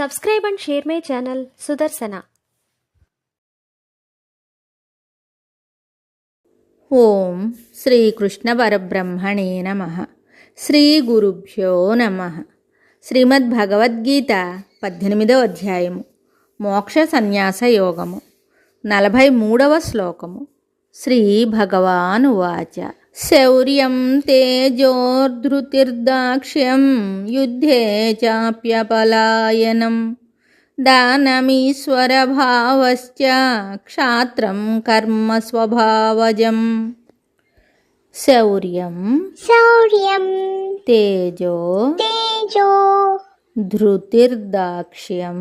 Subscribe and share my channel Sudarsana. ఓం శ్రీకృష్ణ పరబ్రహ్మణే నమః. శ్రీ గురుభ్యో నమః. శ్రీమద్భగవద్గీత 18వ అధ్యాయము మోక్ష సన్యాస యోగము 43వ శ్లోకము. శ్రీ భగవానువాచ శౌర్యం తేజోర్ధృతిర్దాక్ష్యం యుద్ధే చాప్యపలాయనం దానమీశ్వరభావశ్చ క్షాత్రం కర్మ స్వభావజం. శౌర్యం తేజో ధృతిర్దాక్ష్యం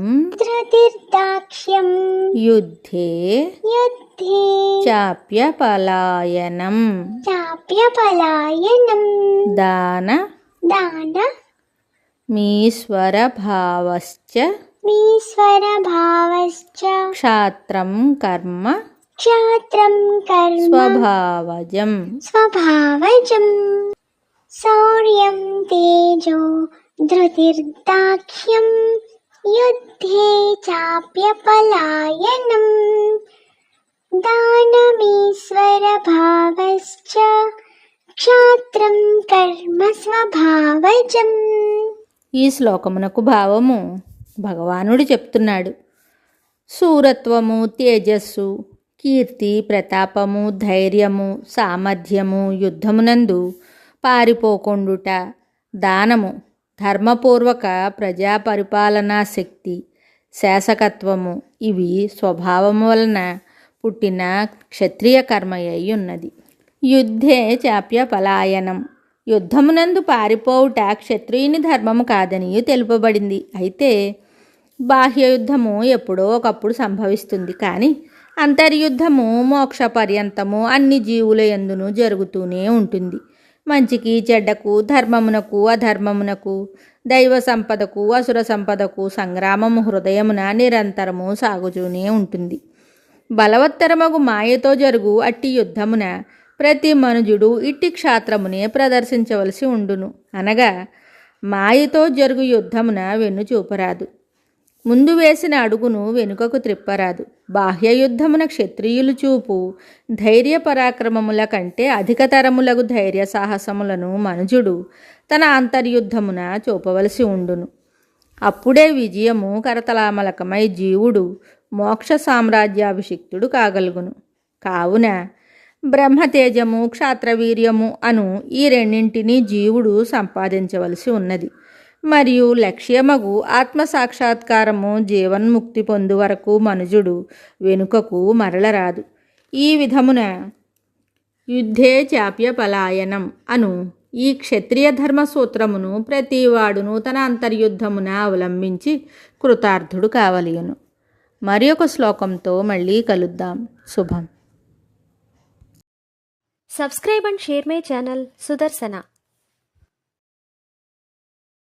యుద్ధే చాప్యపలాయనం దానమీశ్వరభావశ్చ క్షాత్రం కర్మ స్వభావజం. శౌర్యం తేజో ధృతిర్దాక్ష్యం యుద్ధే చాప్యపలాయనం దానమీశ్వరభావశ్చ క్షాత్రం కర్మ స్వభావజం. ఈ శ్లోకమునకు భావము భగవానుడు చెప్తున్నాడు. శూరత్వము, తేజస్సు, కీర్తి, ప్రతాపము, ధైర్యము, సామర్థ్యము, యుద్ధమునందు పారిపోకుండుట, దానము, ధర్మపూర్వక ప్రజా పరిపాలనా శక్తి, శాసకత్వము ఇవి స్వభావము వలన పుట్టిన క్షత్రియ కర్మయ్యి ఉన్నది. యుద్ధే చాప్య పలాయనం, యుద్ధమునందు పారిపోవుట క్షత్రియుని ధర్మము కాదని తెలుపబడింది. అయితే బాహ్య యుద్ధము ఎప్పుడో ఒకప్పుడు సంభవిస్తుంది, కానీ అంతర్యుద్ధము మోక్ష పర్యంతము అన్ని జీవుల యందును జరుగుతూనే ఉంటుంది. మంచికి చెడ్డకు, ధర్మమునకు అధర్మమునకు, దైవ సంపదకు అసుర సంపదకు సంగ్రామము హృదయమున నిరంతరము సాగుతూనే ఉంటుంది. బలవత్తరమగు మాయతో జరుగు అట్టి యుద్ధమున ప్రతి మనుజుడు ఇట్టి క్షాత్రమునే ప్రదర్శించవలసి ఉండును. అనగా మాయతో జరుగు యుద్ధమున వెన్ను చూపరాదు, ముందు వేసిన అడుగును వెనుకకు త్రిప్పరాదు. బాహ్య యుద్ధమున క్షత్రియులు చూపు ధైర్య పరాక్రమముల కంటే అధికతరములగు ధైర్య సాహసములను మనుజుడు తన అంతర్యుద్ధమున చూపవలసి ఉండును. అప్పుడే విజయము కరతలామలకమై జీవుడు మోక్ష సామ్రాజ్యాభిషిక్తుడు కాగలుగును. కావున బ్రహ్మతేజము, క్షాత్రవీర్యము అను ఈ రెండింటినీ జీవుడు సంపాదించవలసి ఉన్నది. మరియు లక్ష్యమగు ఆత్మసాక్షాత్కారము జీవన్ముక్తి పొందు వరకు మనుజుడు వెనుకకు మరలరాదు. ఈ విధమున యుద్ధే చాప్య పలాయనం అను ఈ క్షత్రియ ధర్మ సూత్రమును ప్రతివాడును తన అంతర్యుద్ధమున అవలంబించి కృతార్థుడు కావలియును. మరి ఒక శ్లోకంతో మళ్ళీ కలుద్దాం. శుభం. Subscribe and share my channel Sudarsana.